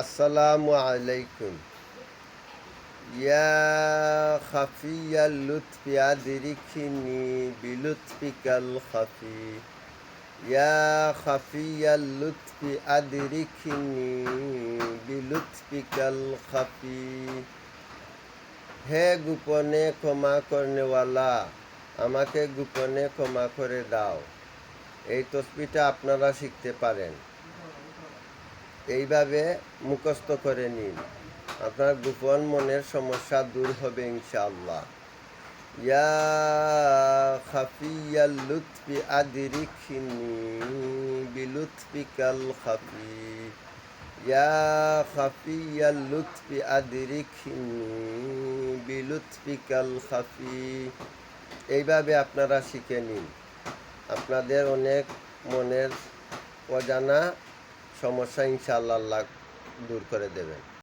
আসসালামু আলাইকুম। ইয়া খাফিয়াল লুৎফি আদরিকিনি বিলুৎফিকাল খাফি। ইয়া খাফিয়াল লুৎফি আদরিকিনি বিলুৎফিকাল খাফি। হে গোপনে ক্ষমা করনেওয়ালা, আমাকে গোপনে ক্ষমা করে দাও। এই তসবিটা আপনারা শিখতে পারেন। এইভাবে মুখস্থ করে নিন, আপনার গোপন মনের সমস্যা দূর হবে ইনশাআল্লাহ। ইয়া খাফিয়াল লুৎফি আদরিকিনি বিলুৎফিকাল খাফি। ইয়া খাফিয়াল লুৎফি আদরিকিনি বিলুৎফিকাল খাফি। এইভাবে আপনারা শিখে নিন, আপনাদের অনেক মনের অজানা সমস্যা ইনশাআল্লাহ দূর করে দেবেন।